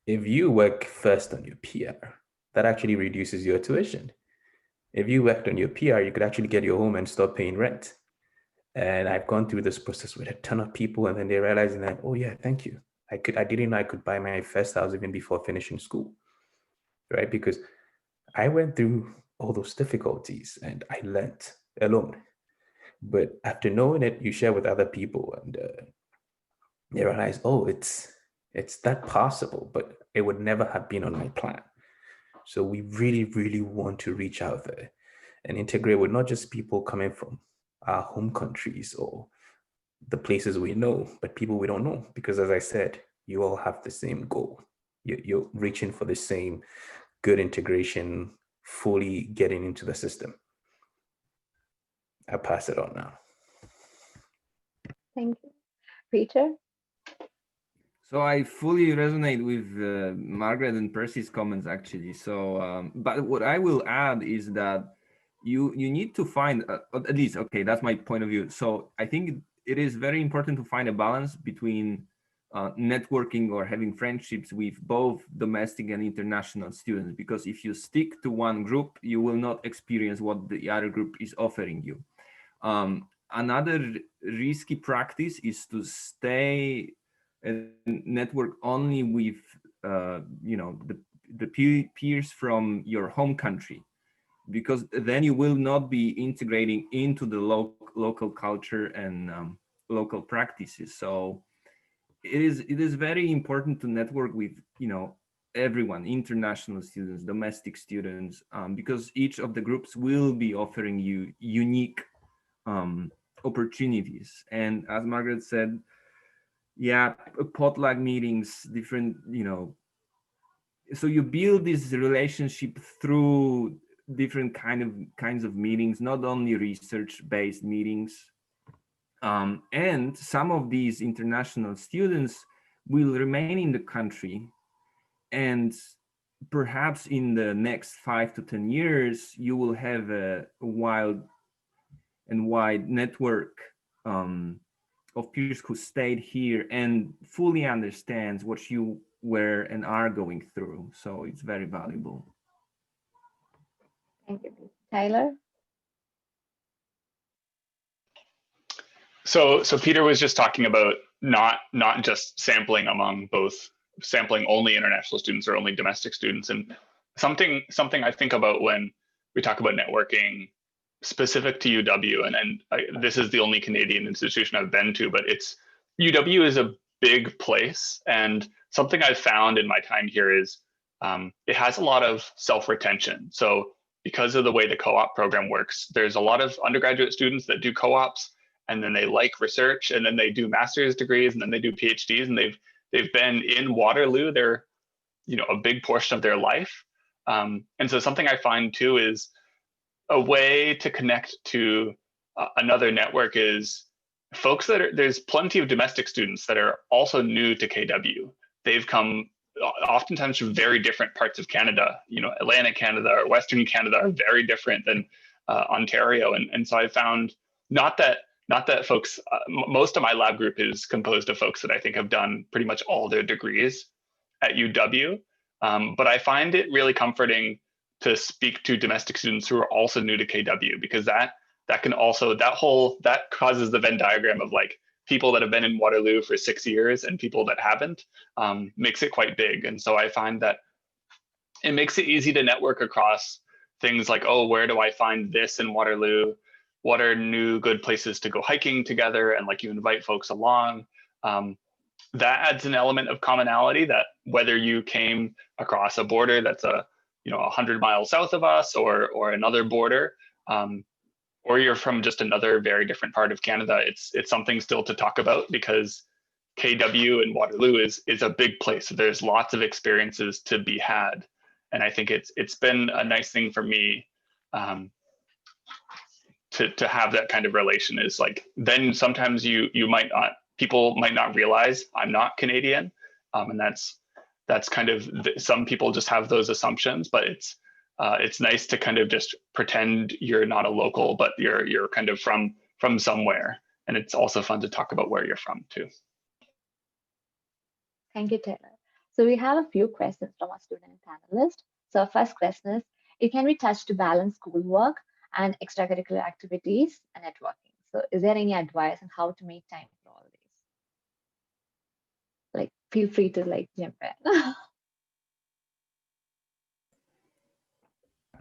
if you work first on your PR, that actually reduces your tuition. If you worked on your PR, you could actually get your home and stop paying rent. And I've gone through this process with a ton of people, and then they realizing that, oh yeah, thank you. I didn't know I could buy my first house even before finishing school, right? Because I went through all those difficulties and I learned alone. But after knowing it, you share with other people, and you realize, oh, it's that possible, but it would never have been on my plan. So we really, really want to reach out there and integrate with not just people coming from our home countries or the places we know, but people we don't know. Because as I said, you all have the same goal. You're reaching for the same good integration, fully getting into the system. I'll pass it on now. Thank you. Peter? So I fully resonate with Margaret and Percy's comments, actually. So, but what I will add is that you need to find, at least, okay, that's my point of view. So I think it is very important to find a balance between networking or having friendships with both domestic and international students, because if you stick to one group, you will not experience what the other group is offering you. Another risky practice is to stay and network only with the peers from your home country, because then you will not be integrating into the local culture and local practices. So it is very important to network with everyone, international students, domestic students, because each of the groups will be offering you unique opportunities. And as Margaret said, yeah, potluck meetings, different, so you build this relationship through different kinds of meetings, not only research-based meetings. And some of these international students will remain in the country, and perhaps in the next 5 to 10 years, you will have a wide network of peers who stayed here and fully understands what you were and are going through. So it's very valuable. Thank you. Tyler? So Peter was just talking about not just sampling only international students or only domestic students. And something I think about when we talk about networking specific to UW, and this is the only Canadian institution I've been to, but UW is a big place. And something I've found in my time here is it has a lot of self-retention. So because of the way the co-op program works, there's a lot of undergraduate students that do co-ops, and then they like research, and then they do master's degrees, and then they do PhDs, and they've been in Waterloo their a big portion of their life. And so something I find too is a way to connect to another network is folks there's plenty of domestic students that are also new to KW. They've come oftentimes from very different parts of Canada. Atlantic Canada or Western Canada are very different than Ontario. And so I found not that folks, most of my lab group is composed of folks that I think have done pretty much all their degrees at UW. But I find it really comforting to speak to domestic students who are also new to KW, because that can also, that causes the Venn diagram of like people that have been in Waterloo for 6 years and people that haven't, makes it quite big. And so I find that it makes it easy to network across things like, oh, where do I find this in Waterloo? What are new good places to go hiking together? And like you invite folks along. That adds an element of commonality that whether you came across a border that's 100 miles south of us or another border, or you're from just another very different part of Canada, it's something still to talk about because KW and Waterloo is a big place. There's lots of experiences to be had. And I think it's been a nice thing for me to have that kind of relation. Is like, then sometimes people might not realize I'm not Canadian. And that's kind of, some people just have those assumptions, but it's nice to kind of just pretend you're not a local, but you're kind of from somewhere. And it's also fun to talk about where you're from too. Thank you, Taylor. So we have a few questions from our student panelists. So our first question is, it can be touched to balance schoolwork and extracurricular activities and networking. So is there any advice on how to make time for all these? Like, feel free to like jump in.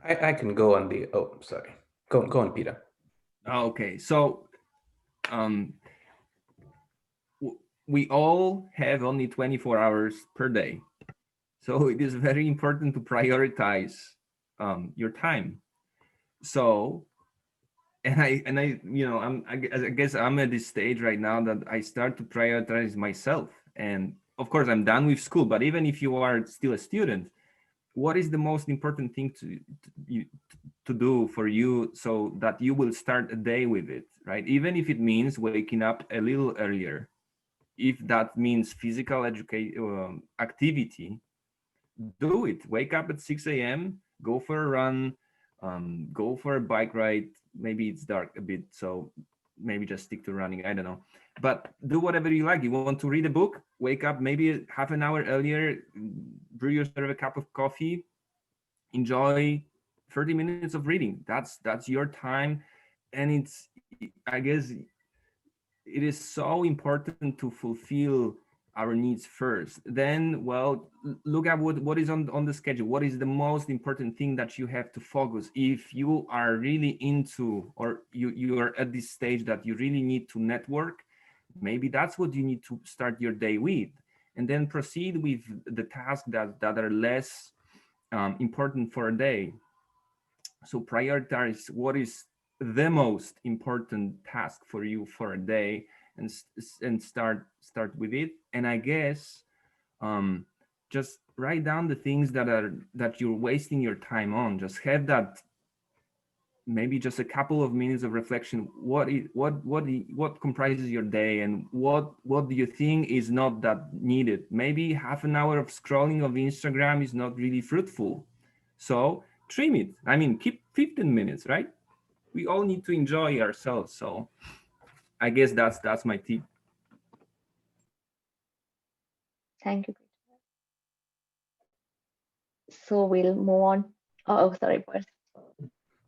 I can go on the, oh, sorry. Go on, Peter. Okay, so we all have only 24 hours per day. So it is very important to prioritize your time. So, I guess I'm at this stage right now that I start to prioritize myself. And of course, I'm done with school, but even if you are still a student, what is the most important thing to do for you so that you will start a day with it, right? Even if it means waking up a little earlier, if that means physical activity, do it. Wake up at 6 a.m., go for a run, go for a bike ride. Maybe it's dark a bit, so maybe just stick to running. I don't know. But do whatever you like. You want to read a book? Wake up maybe half an hour earlier, brew yourself a cup of coffee, enjoy 30 minutes of reading. That's your time. And I guess it is so important to fulfill our needs first. Then, well, look at what is on the schedule. What is the most important thing that you have to focus? If you are really into, or you are at this stage that you really need to network, maybe that's what you need to start your day with, and then proceed with the tasks that are less important for a day. So prioritize what is the most important task for you for a day, and start with it. And I guess just write down the things that you're wasting your time on. Just have that, maybe just a couple of minutes of reflection. What comprises your day, and what do you think is not that needed? Maybe half an hour of scrolling of Instagram is not really fruitful, so trim it. I mean, keep 15 minutes, right? We all need to enjoy ourselves. So I guess that's my tip. Thank you, Peter. So we'll move on. Oh, sorry, Percy.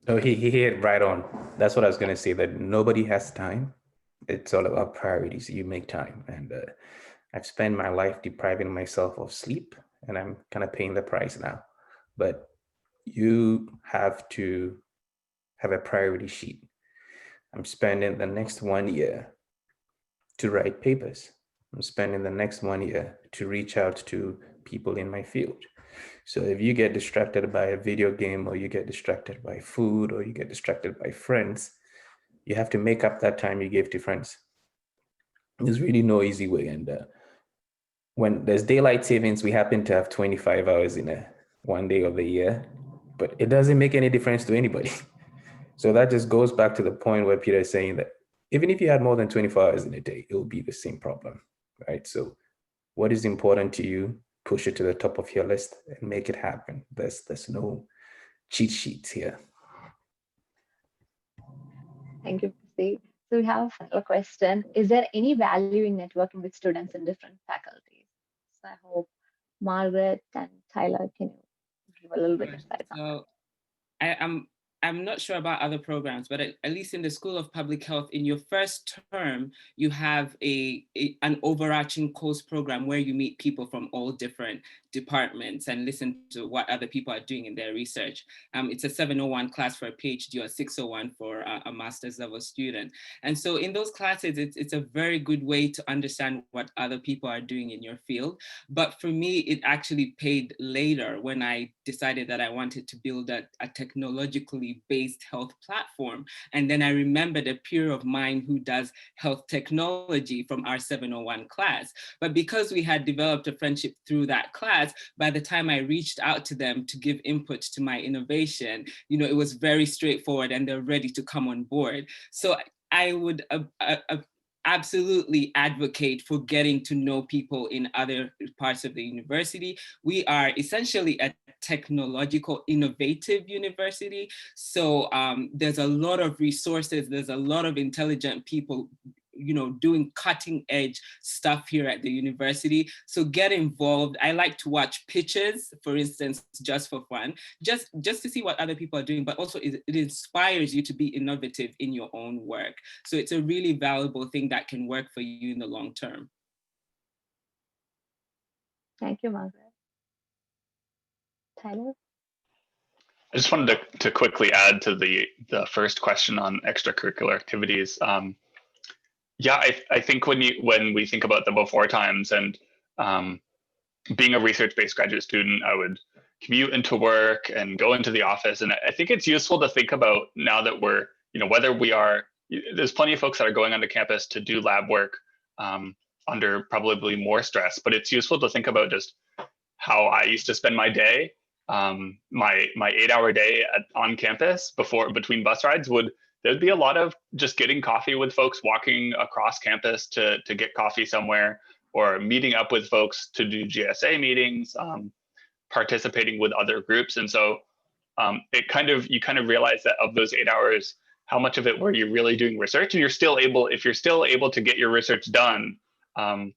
No, he hit right on. That's what I was going to say, that nobody has time. It's all about priorities. You make time. And I've spent my life depriving myself of sleep, and I'm kind of paying the price now. But you have to have a priority sheet. I'm spending the next 1 year to write papers. I'm spending the next 1 year to reach out to people in my field. So if you get distracted by a video game, or you get distracted by food, or you get distracted by friends, you have to make up that time you gave to friends. There's really no easy way. And when there's daylight savings, we happen to have 25 hours in a 1 day of the year, but it doesn't make any difference to anybody. So that just goes back to the point where Peter is saying that even if you had more than 24 hours in a day, it will be the same problem, right? So what is important to you? Push it to the top of your list and make it happen. There's no cheat sheets here. Thank you, Percy. So we have a final question. Is there any value in networking with students in different faculties? So I hope Margaret and Tyler can give a little bit of insight on that. So I'm not sure about other programs, but at least in the School of Public Health, in your first term, you have an overarching course program where you meet people from all different departments and listen to what other people are doing in their research. It's a 701 class for a PhD or 601 for a master's level student. And so in those classes, it's a very good way to understand what other people are doing in your field. But for me, it actually paid later when I decided that I wanted to build a technologically based health platform. And then I remembered a peer of mine who does health technology from our 701 class. But because we had developed a friendship through that class, by the time I reached out to them to give input to my innovation, it was very straightforward and they're ready to come on board. So I would absolutely advocate for getting to know people in other parts of the university. We are essentially a technological innovative university. So there's a lot of resources, there's a lot of intelligent people doing cutting edge stuff here at the university. So get involved. I like to watch pitches, for instance, just for fun, just to see what other people are doing, but also it inspires you to be innovative in your own work. So it's a really valuable thing that can work for you in the long term. Thank you, Margaret. Tyler? I just wanted to quickly add to the first question on extracurricular activities. Yeah, I think when we think about the before times and being a research-based graduate student, I would commute into work and go into the office. And I think it's useful to think about now that we're, whether we are, there's plenty of folks that are going onto campus to do lab work under probably more stress, but it's useful to think about just how I used to spend my day, my 8-hour day on campus between bus rides there'd be a lot of just getting coffee with folks, walking across campus to get coffee somewhere, or meeting up with folks to do GSA meetings, participating with other groups. And so you kind of realize that of those 8 hours, how much of it were you really doing research? And if you're still able to get your research done, I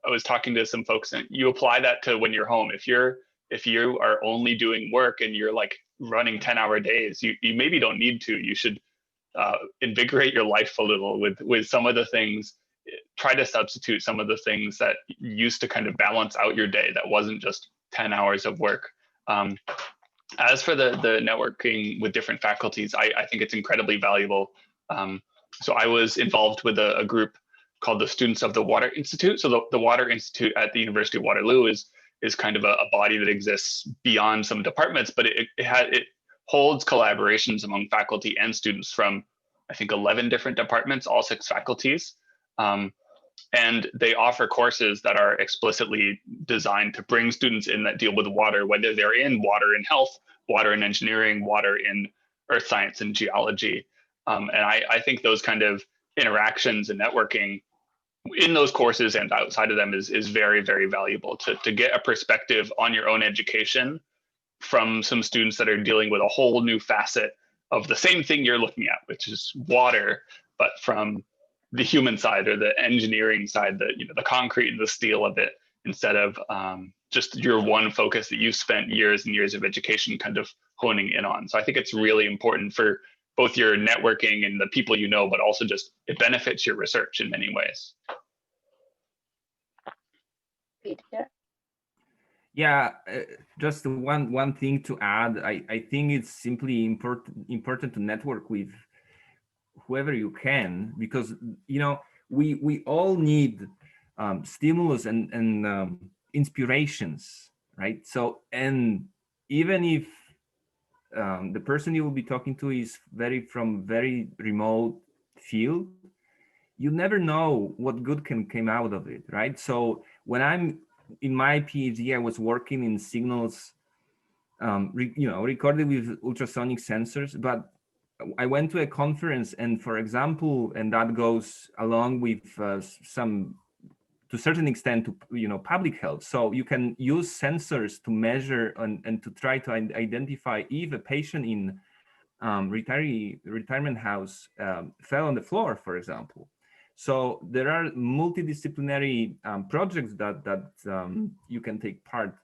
was talking to some folks, and you apply that to when you're home. If you are only doing work and you're like running 10-hour days, you maybe don't need to. You should invigorate your life a little with some of the things. Try to substitute some of the things that used to kind of balance out your day that wasn't just 10 hours of work. As for the networking with different faculties, I think it's incredibly valuable. So I was involved with a group called the Students of the Water Institute. So the Water Institute at the University of Waterloo is kind of a body that exists beyond some departments, but it holds collaborations among faculty and students from, I think, 11 different departments, all 6 faculties. And they offer courses that are explicitly designed to bring students in that deal with water, whether they're in water and health, water and engineering, water in earth science and geology. And I think those kind of interactions and networking in those courses and outside of them is very, very valuable to get a perspective on your own education from some students that are dealing with a whole new facet of the same thing you're looking at, which is water, but from the human side or the engineering side, the concrete and the steel of it, instead of just your one focus that you've spent years and years of education kind of honing in on. So I think it's really important for both your networking and the people you know, but also just it benefits your research in many ways. Peter? Yeah, just one thing to add. I think it's simply important to network with whoever you can, because we all need stimulus and inspirations, right? So, and even if the person you will be talking to is from very remote field, you never know what good can come out of it, right? So when I'm in my PhD, I was working in signals, recorded with ultrasonic sensors, but I went to a conference, and for example, and that goes along with some, to a certain extent, to public health. So you can use sensors to measure and to try to identify if a patient in retirement house fell on the floor, for example. So there are multidisciplinary projects that you can take part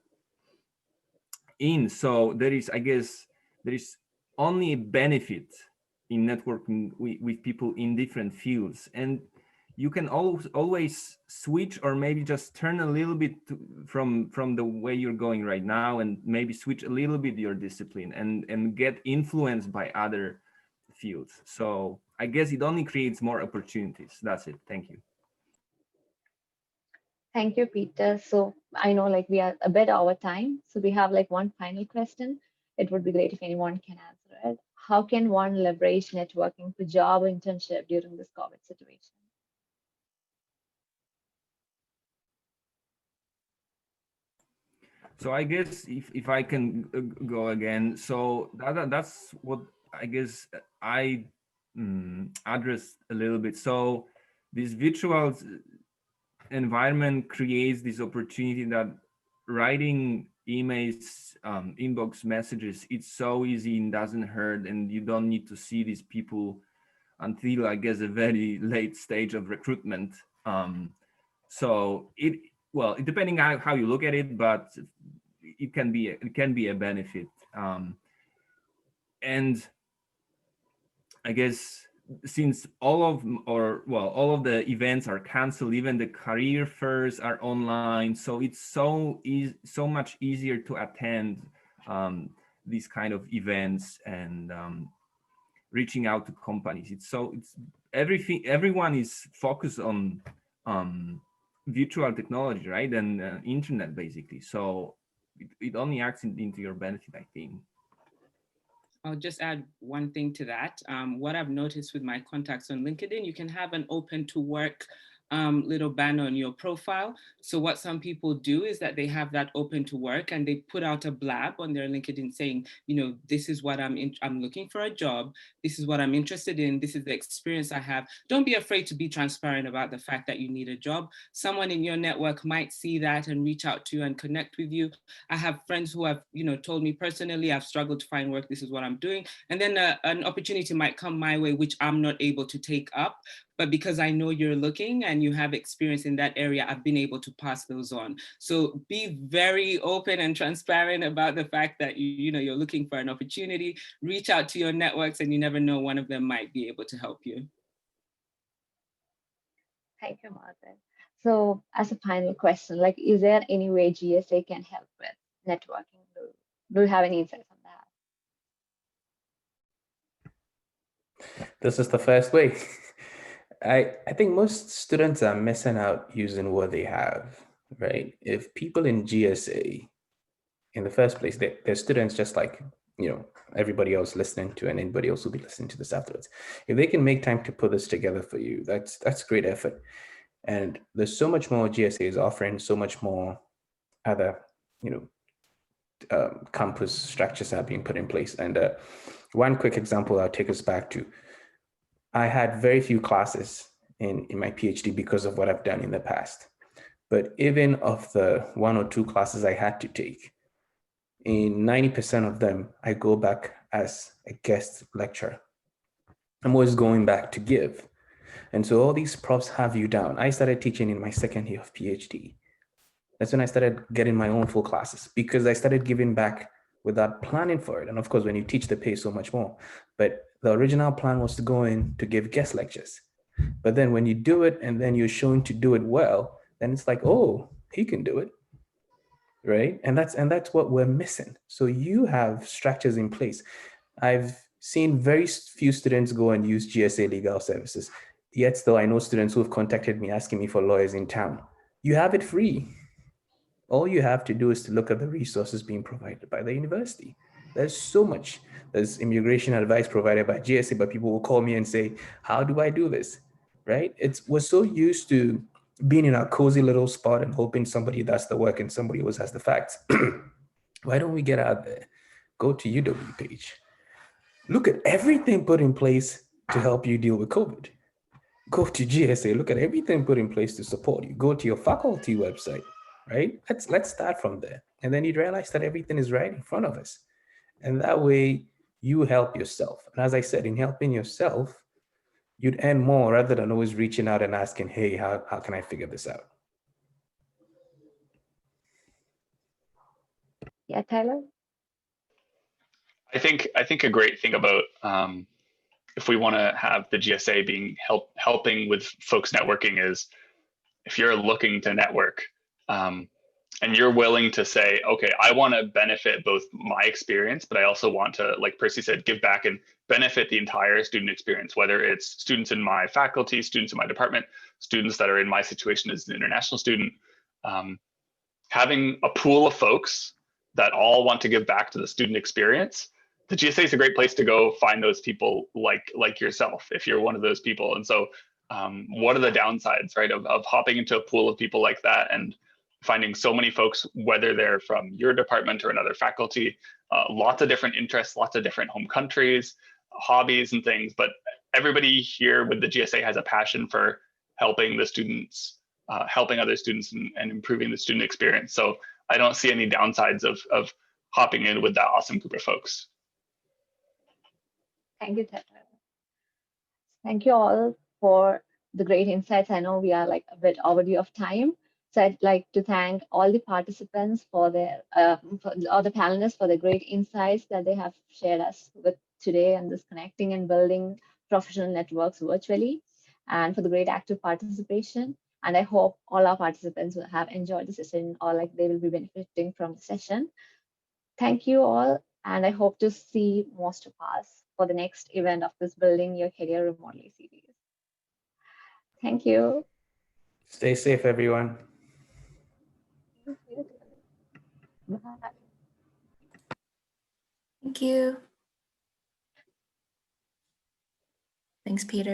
in. So there is, I guess, there is only a benefit in networking with people in different fields. And you can always switch, or maybe just turn a little bit from the way you're going right now, and maybe switch a little bit your discipline and get influenced by other fields. So I guess it only creates more opportunities. That's it. Thank you. Thank you, Peter. So I know like we are a bit over time. So we have like one final question. It would be great if anyone can answer it. How can one leverage networking for job or internship during this COVID situation? So I guess if I can go again, so that's what I guess I addressed a little bit. So this virtual environment creates this opportunity that writing emails, inbox messages, it's so easy and doesn't hurt, and you don't need to see these people until I guess a very late stage of recruitment. So well, depending on how you look at it, but it can be a benefit. And I guess since all of the events are canceled, even the career fairs are online, so it's so much easier to attend these kind of events and reaching out to companies. Everyone is focused on virtual technology, right, and internet basically. So it only acts into your benefit, I think. I'll just add one thing to that. What I've noticed with my contacts on LinkedIn, you can have an open to work little banner on your profile. So what some people do is that they have that open to work and they put out a blab on their LinkedIn saying, this is what I'm looking for a job. This is what I'm interested in. This is the experience I have. Don't be afraid to be transparent about the fact that you need a job. Someone in your network might see that and reach out to you and connect with you. I have friends who have, told me personally, I've struggled to find work. This is what I'm doing. And then an opportunity might come my way, which I'm not able to take up. But because I know you're looking and you have experience in that area, I've been able to pass those on. So be very open and transparent about the fact that you're looking for an opportunity. Reach out to your networks, and you never know, one of them might be able to help you. Thank you, Margaret. So as a final question, like, is there any way GSA can help with networking? Do you have any insights on that? This is the first way. I think most students are missing out using what they have, right? If people in GSA, in the first place, they're students just like, everybody else listening to, and anybody else will be listening to this afterwards. If they can make time to put this together for you, that's great effort. And there's so much more GSA is offering, so much more other, campus structures are being put in place. And one quick example I'll take us back to, I had very few classes in my PhD because of what I've done in the past. But even of the 1 or 2 classes I had to take, in 90% of them, I go back as a guest lecturer. I'm always going back to give. And so all these profs have you down. I started teaching in my second year of PhD. That's when I started getting my own full classes, because I started giving back without planning for it. And of course, when you teach, the pay so much more. But the original plan was to go in to give guest lectures. But then when you do it and then you're shown to do it well, then it's like, oh, he can do it, right? And that's what we're missing. So you have structures in place. I've seen very few students go and use GSA legal services. Yet still, I know students who have contacted me asking me for lawyers in town. You have it free. All you have to do is to look at the resources being provided by the university. There's so much. There's immigration advice provided by GSA, but people will call me and say, how do I do this? Right? We're so used to being in our cozy little spot and hoping somebody does the work and somebody else has the facts. Why don't we get out there? Go to UW page. Look at everything put in place to help you deal with COVID. Go to GSA, look at everything put in place to support you. Go to your faculty website, right? Let's start from there. And then you'd realize that everything is right in front of us. And that way you help yourself. And as I said, in helping yourself, you'd earn more rather than always reaching out and asking, hey, how can I figure this out? Yeah, Tyler? I think a great thing about if we want to have the GSA being helping with folks networking is, if you're looking to network, and you're willing to say, okay, I want to benefit both my experience, but I also want to, like Percy said, give back and benefit the entire student experience, whether it's students in my faculty, students in my department, students that are in my situation as an international student. Having a pool of folks that all want to give back to the student experience, the GSA is a great place to go find those people like yourself, if you're one of those people. And so what are the downsides, right, of hopping into a pool of people like that and finding so many folks, whether they're from your department or another faculty, lots of different interests, lots of different home countries, hobbies and things, but everybody here with the GSA has a passion for helping the students, helping other students and improving the student experience. So I don't see any downsides of hopping in with that awesome group of folks. Thank you, Tyler. Thank you all for the great insights. I know we are like a bit overdue of time. So I'd like to thank all the participants for their, all the panelists for the great insights that they have shared us with today and this connecting and building professional networks virtually, and for the great active participation. And I hope all our participants will have enjoyed the session, or like they will be benefiting from the session. Thank you all, and I hope to see most of us for the next event of this Building Your Career remotely series. Thank you. Stay safe, everyone. Bye. Thank you. Thanks, Peter.